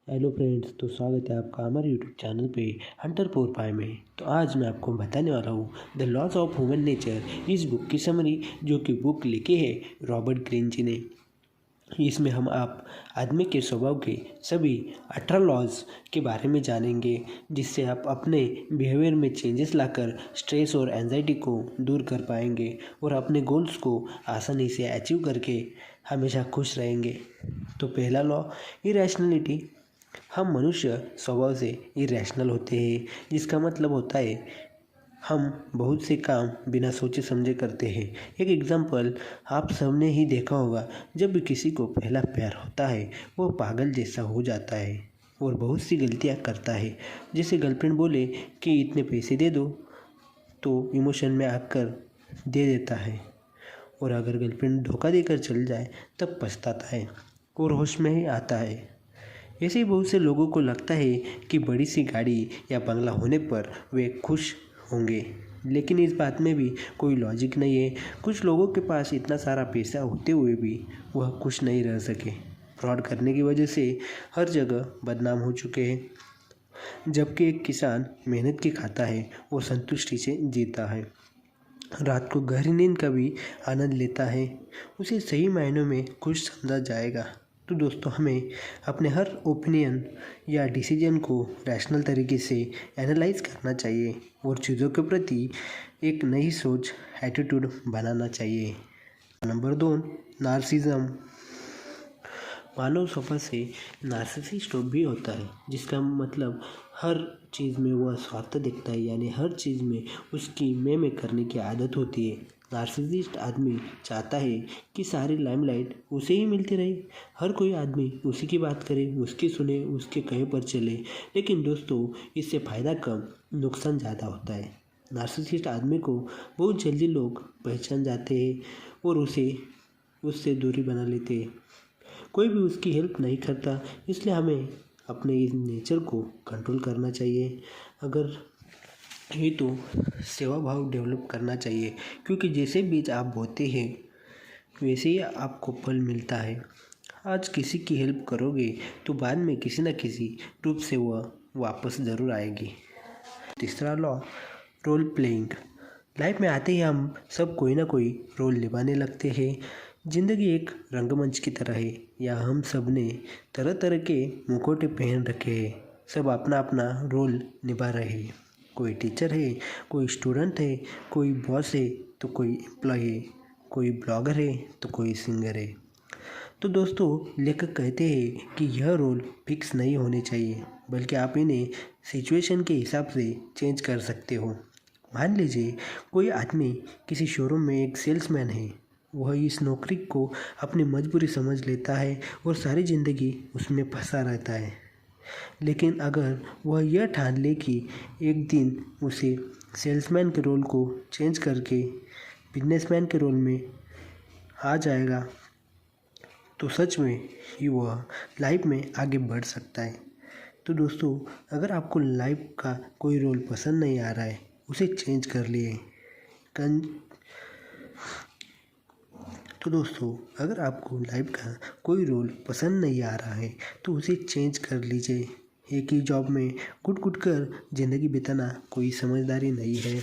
Hello friends, तो स्वागत है आपका हमारे यूट्यूब चैनल पे हंटर फोर पाई में। तो आज मैं आपको बताने वाला हूँ the laws of human nature. इस बुक की समरी जो कि बुक लिखी है रॉबर्ट ग्रीन जी ने। इसमें हम आप आदमी के स्वभाव के सभी 18 लॉज के बारे में जानेंगे, जिससे आप अपने बिहेवियर में चेंजेस लाकर स्ट्रेस और एंजाइटी को दूर कर पाएंगे और अपने गोल्स को आसानी से अचीव करके हमेशा खुश रहेंगे। तो पहला लॉ, इरैशनलिटी। हम मनुष्य स्वभाव से इरैशनल होते हैं, जिसका मतलब होता है हम बहुत से काम बिना सोचे समझे करते हैं। एक एग्जांपल आप सबने ही देखा होगा, जब भी किसी को पहला प्यार होता है वो पागल जैसा हो जाता है और बहुत सी गलतियां करता है। जैसे गर्लफ्रेंड बोले कि इतने पैसे दे दो तो इमोशन में आकर दे देता है, और अगर गर्लफ्रेंड धोखा देकर चल जाए तब पछताता है और होश में ही आता है। ऐसे ही बहुत से लोगों को लगता है कि बड़ी सी गाड़ी या बंगला होने पर वे खुश होंगे, लेकिन इस बात में भी कोई लॉजिक नहीं है। कुछ लोगों के पास इतना सारा पैसा होते हुए भी वह खुश नहीं रह सके। फ्रॉड करने की वजह से हर जगह बदनाम हो चुके हैं, जबकि एक किसान मेहनत की खाता है और संतुष्टि से जीता है, रात को गहरी नींद का भी आनंद लेता है, उसे सही मायनों में खुश समझा जाएगा। तो दोस्तों, हमें अपने हर ओपिनियन या डिसीजन को रैशनल तरीके से एनालाइज करना चाहिए और चीज़ों के प्रति एक नई सोच एटीट्यूड बनाना चाहिए। Number 2, narcissism. मानव स्वभाव से नार्सिसिस्ट भी होता है, जिसका मतलब हर चीज़ में वह स्वार्थ दिखता है, यानी हर चीज़ में उसकी मैं करने की आदत होती है। नार्सिसिस्ट आदमी चाहता है कि सारी लाइमलाइट उसे ही मिलती रहे, हर कोई आदमी उसी की बात करे, उसकी सुने, उसके कहे पर चले। लेकिन दोस्तों, इससे फ़ायदा कम नुकसान ज़्यादा होता है। नार्सिसिस्ट आदमी को बहुत जल्दी लोग पहचान जाते हैं और उससे दूरी बना लेते हैं। कोई भी उसकी हेल्प नहीं करता, इसलिए हमें अपने इस नेचर को कंट्रोल करना चाहिए। अगर ये तो सेवा भाव डेवलप करना चाहिए, क्योंकि जैसे बीज आप बोते हैं वैसे ही आपको फल मिलता है। आज किसी की हेल्प करोगे तो बाद में किसी न किसी रूप से वह वापस ज़रूर आएगी। तीसरा लॉ, रोल प्लेइंग। लाइफ में आते ही हम सब कोई ना कोई रोल निभाने लगते हैं। ज़िंदगी एक रंगमंच की तरह है, या हम सब ने तरह तरह के मुखौटे पहन रखे हैं, सब अपना अपना रोल निभा रहे हैं। कोई टीचर है, कोई स्टूडेंट है, कोई बॉस है तो कोई एम्प्लॉय है, कोई ब्लॉगर है तो कोई सिंगर है। तो दोस्तों, लेखक कहते हैं कि यह रोल फिक्स नहीं होने चाहिए, बल्कि आप इन्हें सिचुएशन के हिसाब से चेंज कर सकते हो। मान लीजिए कोई आदमी किसी शोरूम में एक सेल्समैन है। वह इस नौकरी को अपनी मजबूरी समझ लेता है और सारी ज़िंदगी उसमें फंसा रहता है। लेकिन अगर वह यह ठान ले कि एक दिन उसे सेल्समैन के रोल को चेंज करके बिजनेसमैन के रोल में आ जाएगा, तो सच में ही वह लाइफ में आगे बढ़ सकता है। तो दोस्तों, अगर आपको लाइफ का कोई रोल पसंद नहीं आ रहा है, उसे चेंज कर लिए। तो दोस्तों, अगर आपको लाइफ का कोई रोल पसंद नहीं आ रहा है तो उसे चेंज कर लीजिए। एक ही जॉब में घुट कर ज़िंदगी बिताना कोई समझदारी नहीं है।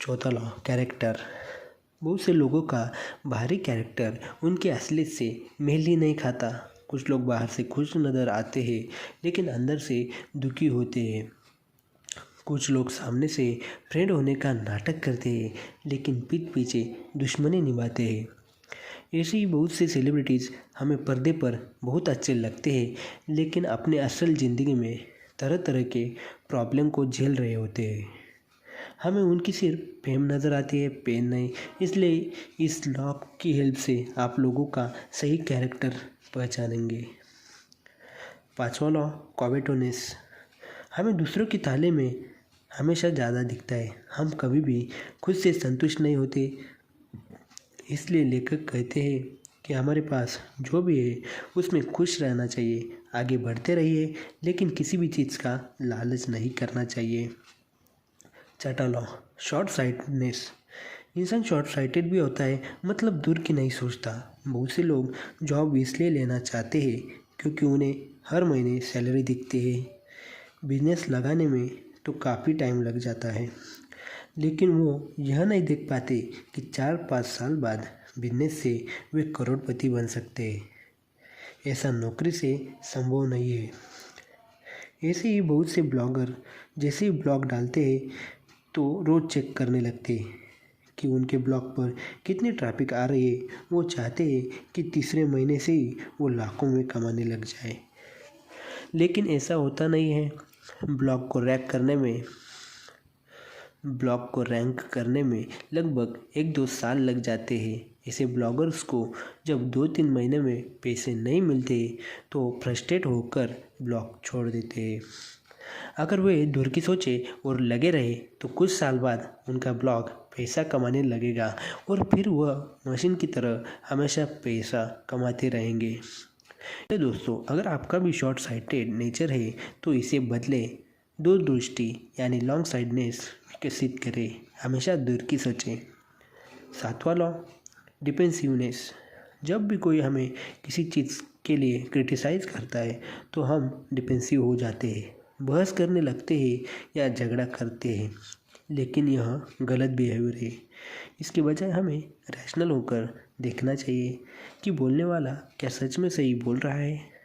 चौथा लॉ, कैरेक्टर। बहुत से लोगों का बाहरी कैरेक्टर उनकी असलियत से मेल ही नहीं खाता। कुछ लोग बाहर से खुश नज़र आते हैं लेकिन अंदर से दुखी होते हैं। कुछ लोग सामने से फ्रेंड होने का नाटक करते हैं लेकिन पीठ पीछे दुश्मनी निभाते हैं। ऐसे ही बहुत से सेलिब्रिटीज़ हमें पर्दे पर बहुत अच्छे लगते हैं, लेकिन अपने असल ज़िंदगी में तरह तरह के प्रॉब्लम को झेल रहे होते हैं। हमें उनकी सिर्फ फेम नज़र आती है, पेन नहीं। इसलिए इस लॉ की हेल्प से आप लोगों का सही कैरेक्टर पहचानेंगे। पांचवा लॉ, कॉवेटोनेस। हमें दूसरों की ताले में हमेशा ज़्यादा दिखता है, हम कभी भी खुद से संतुष्ट नहीं होते। इसलिए लेखक कहते हैं कि हमारे पास जो भी है उसमें खुश रहना चाहिए, आगे बढ़ते रहिए, लेकिन किसी भी चीज़ का लालच नहीं करना चाहिए। छठा लॉ, शॉर्ट साइटेडनेस। इंसान शॉर्ट साइटेड भी होता है, मतलब दूर की नहीं सोचता। बहुत से लोग जॉब इसलिए लेना चाहते हैं क्योंकि उन्हें हर महीने सैलरी दिखती है। बिजनेस लगाने में तो काफ़ी टाइम लग जाता है, लेकिन वो यह नहीं देख पाते कि 4-5 साल बाद बिजनेस से वे करोड़पति बन सकते हैं। ऐसा नौकरी से संभव नहीं है। ऐसे ही बहुत से ब्लॉगर जैसे ही ब्लॉग डालते हैं तो रोज़ चेक करने लगते हैं कि उनके ब्लॉग पर कितनी ट्रैफिक आ रही है। वो चाहते हैं कि तीसरे महीने से ही वो लाखों में कमाने लग जाए, लेकिन ऐसा होता नहीं है। ब्लॉग को रैंक करने में लगभग 1-2 साल लग जाते हैं। ऐसे ब्लॉगर्स को जब 2-3 महीने में पैसे नहीं मिलते तो फ्रस्ट्रेट होकर ब्लॉग छोड़ देते हैं। अगर वे दूर की सोचे और लगे रहे तो कुछ साल बाद उनका ब्लॉग पैसा कमाने लगेगा और फिर वह मशीन की तरह हमेशा पैसा कमाते रहेंगे। तो दोस्तों, अगर आपका भी शॉर्ट साइटेड नेचर है तो इसे बदले दूरदृष्टि यानी लॉन्ग साइडनेस विकसित करें। हमेशा दूर की सोचें। 7वां लॉ, डिफेंसिवनेस। जब भी कोई हमें किसी चीज़ के लिए क्रिटिसाइज़ करता है तो हम डिफेंसिव हो जाते हैं, बहस करने लगते हैं या झगड़ा करते हैं, लेकिन यह गलत बिहेवियर है। इसके बजाय हमें रैशनल होकर देखना चाहिए कि बोलने वाला क्या सच में सही बोल रहा है।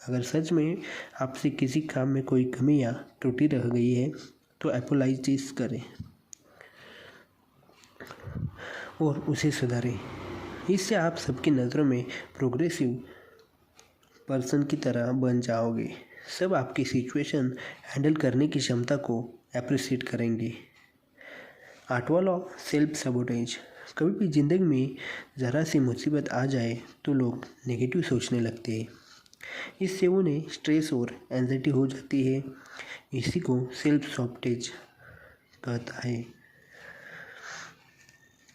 अगर सच में आपसे किसी काम में कोई कमी या त्रुटि रह गई है तो अपोलाइज करें और उसे सुधारें। इससे आप सबकी नज़रों में प्रोग्रेसिव पर्सन की तरह बन जाओगे। सब आपकी सिचुएशन हैंडल करने की क्षमता को अप्रिशिएट करेंगे। 8वां लॉ, सेल्फ सबोटेज। कभी भी ज़िंदगी में ज़रा सी मुसीबत आ जाए तो लोग नेगेटिव सोचने लगते हैं। इससे उन्हें स्ट्रेस और एंजाइटी हो जाती है। इसी को सेल्फ सबोटेज कहता है,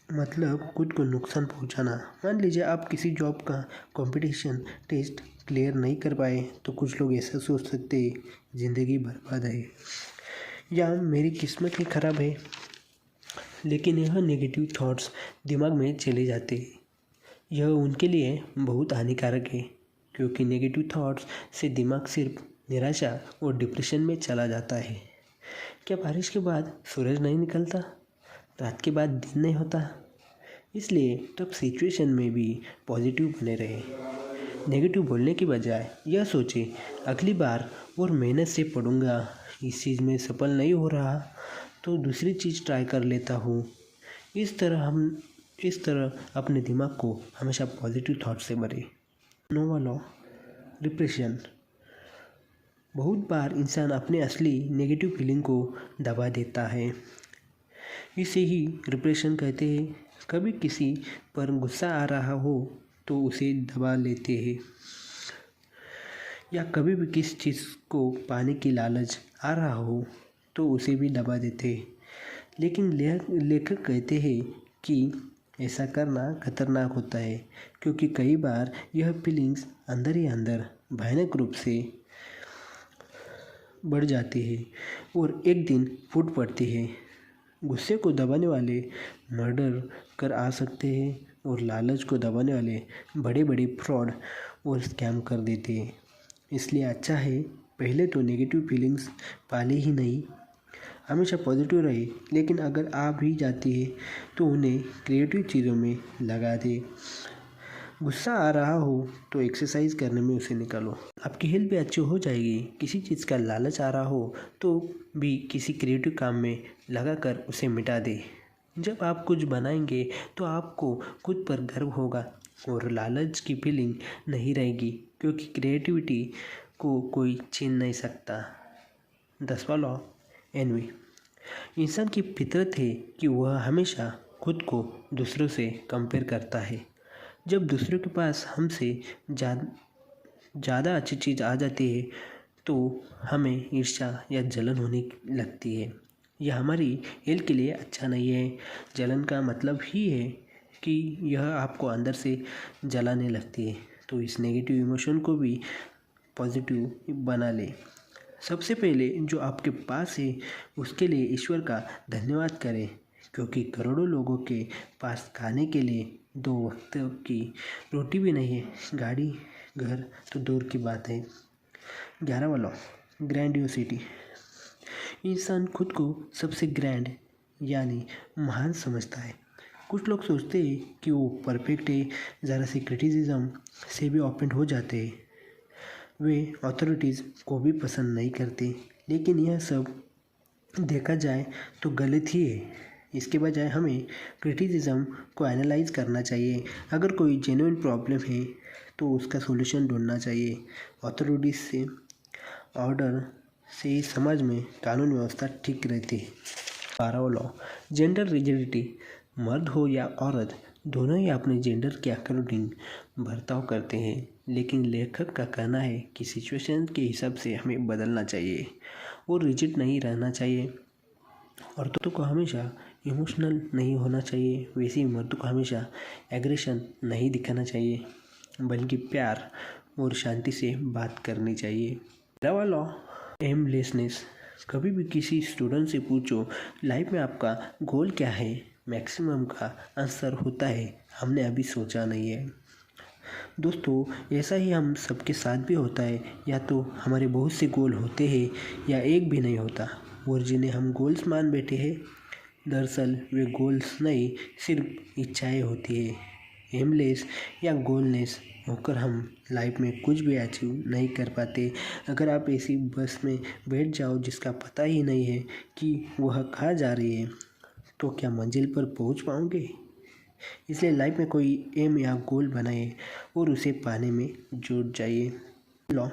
मतलब खुद को नुकसान पहुंचाना। मान लीजिए आप किसी जॉब का कंपटीशन टेस्ट क्लियर नहीं कर पाए तो कुछ लोग ऐसा सोच सकते हैं ज़िंदगी बर्बाद है या मेरी किस्मत ही ख़राब है। लेकिन यह नेगेटिव थॉट्स दिमाग में चले जाते हैं। यह उनके लिए बहुत हानिकारक है, क्योंकि नेगेटिव थॉट्स से दिमाग सिर्फ निराशा और डिप्रेशन में चला जाता है। क्या बारिश के बाद सूरज नहीं निकलता? रात के बाद दिन नहीं होता? इसलिए तब सिचुएशन में भी पॉजिटिव बने रहे। नेगेटिव बोलने की बजाय यह सोचें, अगली बार और मेहनत से पढ़ूंगा, इस चीज़ में सफल नहीं हो रहा तो दूसरी चीज़ ट्राई कर लेता हूँ। इस तरह अपने दिमाग को हमेशा पॉजिटिव थॉट से भरें। 9वां लॉ, रिप्रेशन। बहुत बार इंसान अपने असली नेगेटिव फीलिंग को दबा देता है। इसे ही रिप्रेशन कहते हैं। कभी किसी पर गुस्सा आ रहा हो तो उसे दबा लेते हैं, या कभी भी किसी चीज़ को पाने की लालच आ रहा हो तो उसे भी दबा देते हैं। लेकिन लेखक कहते हैं कि ऐसा करना खतरनाक होता है, क्योंकि कई बार यह फीलिंग्स अंदर ही अंदर भयानक रूप से बढ़ जाती है और एक दिन फूट पड़ती है। गुस्से को दबाने वाले मर्डर कर आ सकते हैं और लालच को दबाने वाले बड़े बड़े फ्रॉड और स्कैम कर देते हैं। इसलिए अच्छा है पहले तो नेगेटिव फीलिंग्स पाले ही नहीं, हमेशा पॉजिटिव रहे। लेकिन अगर आ भी जाती है तो उन्हें क्रिएटिव चीज़ों में लगा दे। गुस्सा आ रहा हो तो एक्सरसाइज करने में उसे निकालो, आपकी हेल्थ भी अच्छी हो जाएगी। किसी चीज़ का लालच आ रहा हो तो भी किसी क्रिएटिव काम में लगाकर उसे मिटा दे। जब आप कुछ बनाएंगे तो आपको खुद पर गर्व होगा और लालच की फीलिंग नहीं रहेगी, क्योंकि क्रिएटिविटी को कोई छीन नहीं सकता। 10वां लॉ, एनवी। इंसान की फितरत है कि वह हमेशा खुद को दूसरों से कंपेयर करता है। जब दूसरों के पास हमसे ज़्यादा अच्छी चीज़ आ जाती है तो हमें ईर्ष्या या जलन होने लगती है। यह हमारी हेल्थ के लिए अच्छा नहीं है। जलन का मतलब ही है कि यह आपको अंदर से जलाने लगती है। तो इस नेगेटिव इमोशन को भी पॉजिटिव बना ले। सबसे पहले जो आपके पास है उसके लिए ईश्वर का धन्यवाद करें, क्योंकि करोड़ों लोगों के पास खाने के लिए 2 वक्त की रोटी भी नहीं है, गाड़ी घर तो दूर की बात है। 11वां लॉ, ग्रैंडियोसिटी। इंसान खुद को सबसे ग्रैंड यानी महान समझता है। कुछ लोग सोचते हैं कि वो परफेक्ट है, ज़रा सी क्रिटिसिज्म से भी ऑफेंड हो जाते हैं। वे अथॉरिटीज़ को भी पसंद नहीं करते, लेकिन यह सब देखा जाए तो गलत ही है। इसके बजाय हमें क्रिटिसिज्म को एनालाइज करना चाहिए। अगर कोई जेन्युइन प्रॉब्लम है तो उसका सॉल्यूशन ढूंढना चाहिए। अथॉरिटीज से ऑर्डर से ही समाज में कानून व्यवस्था ठीक रहती है। 12वां लॉ, जेंडर रिजिडिटी। मर्द हो या औरत, दोनों ही अपने जेंडर के अकॉर्डिंग बर्ताव करते हैं, लेकिन लेखक का कहना है कि सिचुएशन के हिसाब से हमें बदलना चाहिए और रिजिड नहीं रहना चाहिए। औरतों को हमेशा इमोशनल नहीं होना चाहिए, वैसे ही मर्दों को हमेशा एग्रेशन नहीं दिखाना चाहिए, बल्कि प्यार और शांति से बात करनी चाहिए। 13वां लॉ, एमलेसनेस। कभी भी किसी स्टूडेंट से पूछो लाइफ में आपका गोल क्या है, मैक्सिमम का आंसर होता है हमने अभी सोचा नहीं है। दोस्तों, ऐसा ही हम सबके साथ भी होता है। या तो हमारे बहुत से गोल होते हैं या एक भी नहीं होता, और जिन्हें हम गोल्स मान बैठे हैं दरअसल वे गोल्स नहीं, सिर्फ इच्छाएं होती है। एमलेस या गोलनेस होकर हम लाइफ में कुछ भी अचीव नहीं कर पाते। अगर आप ऐसी बस में बैठ जाओ जिसका पता ही नहीं है कि वह कहाँ जा रही है, तो क्या मंजिल पर पहुंच पाओगे? इसलिए लाइफ में कोई एम या गोल बनाए और उसे पाने में जुट जाइए। Law,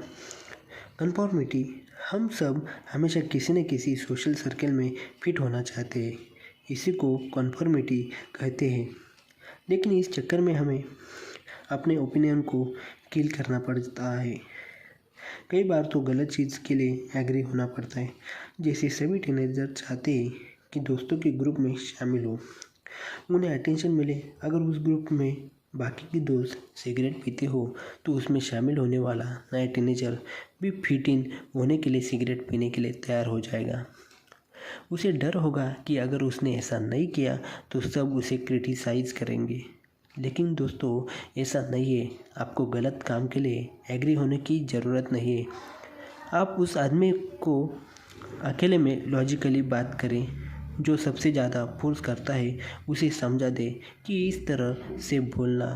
conformity. हम सब हमेशा किसी न किसी सोशल सर्कल में फिट होना चाहते हैं, इसी को कन्फॉर्मिटी कहते हैं। लेकिन इस चक्कर में हमें अपने ओपिनियन को किल करना पड़ता है। कई बार तो गलत चीज़ के लिए एग्री होना पड़ता है। जैसे सभी टीनेजर चाहते हैं कि दोस्तों के ग्रुप में शामिल हो, उन्हें अटेंशन मिले। अगर उस ग्रुप में बाकी के दोस्त सिगरेट पीते हो तो उसमें शामिल होने वाला नया टीनेजर भी फिट इन होने के लिए सिगरेट पीने के लिए तैयार हो जाएगा। उसे डर होगा कि अगर उसने ऐसा नहीं किया तो सब उसे क्रिटिसाइज़ करेंगे। लेकिन दोस्तों, ऐसा नहीं है। आपको गलत काम के लिए एग्री होने की ज़रूरत नहीं है। आप उस आदमी को अकेले में लॉजिकली बात करें जो सबसे ज़्यादा फोर्स करता है, उसे समझा दे कि इस तरह से बोलना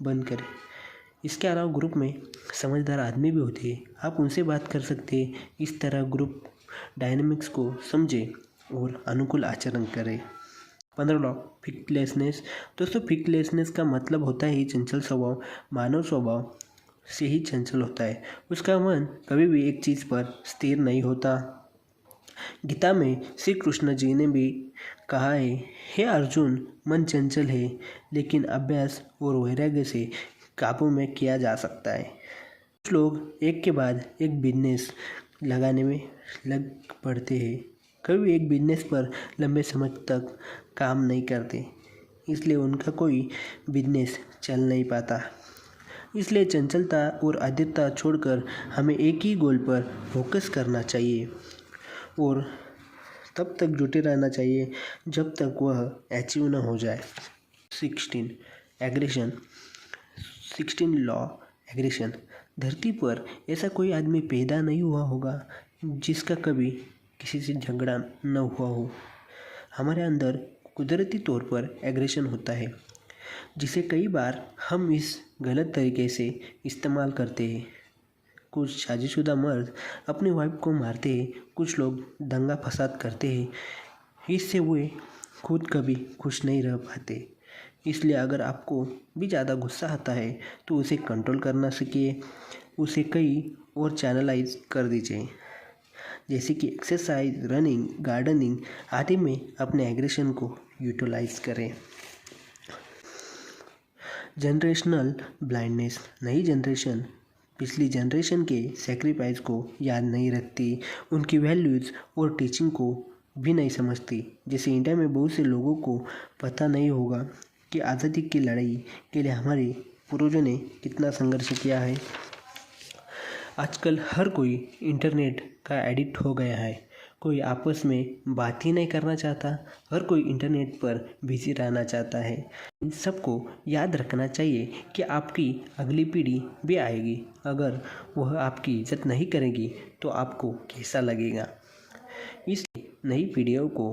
बंद करें। इसके अलावा ग्रुप में समझदार आदमी भी होते हैं, आप उनसे बात कर सकते हैं। इस तरह ग्रुप डायनेमिक्स को समझें और अनुकूल आचरण करें। 15 लॉ, फिक्सलेसनेस। दोस्तों, फिक्सलेसनेस का मतलब होता है चंचल स्वभाव। मानव स्वभाव से ही चंचल होता है। उसका मन कभी भी एक चीज़ पर स्थिर नहीं होता। गीता में श्री कृष्ण जी ने भी कहा है, हे अर्जुन, मन चंचल है, लेकिन अभ्यास और वैराग्य से काबू में किया जा सकता है। कुछ लोग एक के बाद एक बिजनेस लगाने में लग पड़ते हैं, कभी एक बिजनेस पर लंबे समय तक काम नहीं करते, इसलिए उनका कोई बिजनेस चल नहीं पाता। इसलिए चंचलता और अधीरता छोड़कर हमें एक ही गोल पर फोकस करना चाहिए और तब तक जुटे रहना चाहिए जब तक वह अचीव न हो जाए। 16 एग्रेशन। 16 law, aggression. धरती पर ऐसा कोई आदमी पैदा नहीं हुआ होगा जिसका कभी किसी से झगड़ा न हुआ हो। हमारे अंदर कुदरती तौर पर एग्रेशन होता है, जिसे कई बार हम इस गलत तरीके से इस्तेमाल करते हैं। कुछ शादीशुदा मर्द अपनी वाइफ को मारते हैं, कुछ लोग दंगा फसाद करते हैं, इससे वे खुद कभी खुश नहीं रह पाते। इसलिए अगर आपको भी ज़्यादा गुस्सा आता है तो उसे कंट्रोल करना सीखिए, उसे कई और चैनलाइज कर दीजिए, जैसे कि एक्सरसाइज, रनिंग, गार्डनिंग आदि में अपने एग्रेशन को यूटिलाइज करें। Generational blindness. नई जनरेशन पिछली जनरेशन के सेक्रीफाइस को याद नहीं रखती, उनकी वैल्यूज़ और टीचिंग को भी नहीं समझती। जैसे इंडिया में बहुत से लोगों को पता नहीं होगा कि आज़ादी की लड़ाई के लिए हमारे पूर्वजों ने कितना संघर्ष किया है। आजकल हर कोई इंटरनेट का एडिक्ट हो गया है कोई आपस में बात ही नहीं करना चाहता, हर कोई इंटरनेट पर बिजी रहना चाहता है। इन सबको याद रखना चाहिए कि आपकी अगली पीढ़ी भी आएगी, अगर वह आपकी इज्जत नहीं करेगी तो आपको कैसा लगेगा। इसलिए नई पीढ़ियों को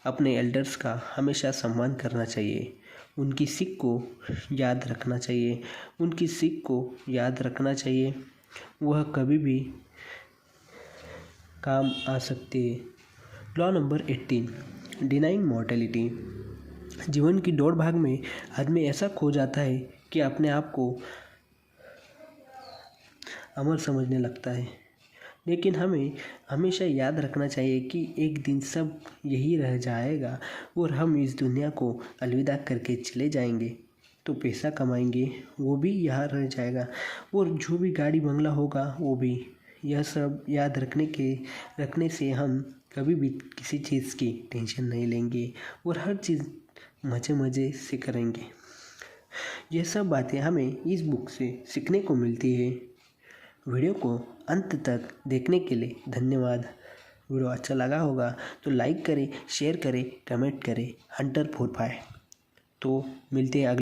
अपने एल्डर्स का हमेशा सम्मान करना चाहिए, उनकी सीख को याद रखना चाहिए, उनकी सीख को याद रखना चाहिए। वह कभी भी काम आ सकती है। Law number 18, denying mortality. जीवन की दौड़ भाग में आदमी ऐसा खो जाता है कि अपने आप को अमर समझने लगता है, लेकिन हमें हमेशा याद रखना चाहिए कि एक दिन सब यही रह जाएगा और हम इस दुनिया को अलविदा करके चले जाएंगे। तो पैसा कमाएंगे वो भी यहाँ रह जाएगा, और जो भी गाड़ी बंगला होगा वो भी। यह सब याद रखने से हम कभी भी किसी चीज़ की टेंशन नहीं लेंगे और हर चीज़ मज़े मज़े से करेंगे। यह सब बातें हमें इस बुक से सीखने को मिलती है। वीडियो को अंत तक देखने के लिए धन्यवाद। वीडियो अच्छा लगा होगा तो लाइक करें, शेयर करें, कमेंट करें। हंटर 45। तो मिलते हैं अगले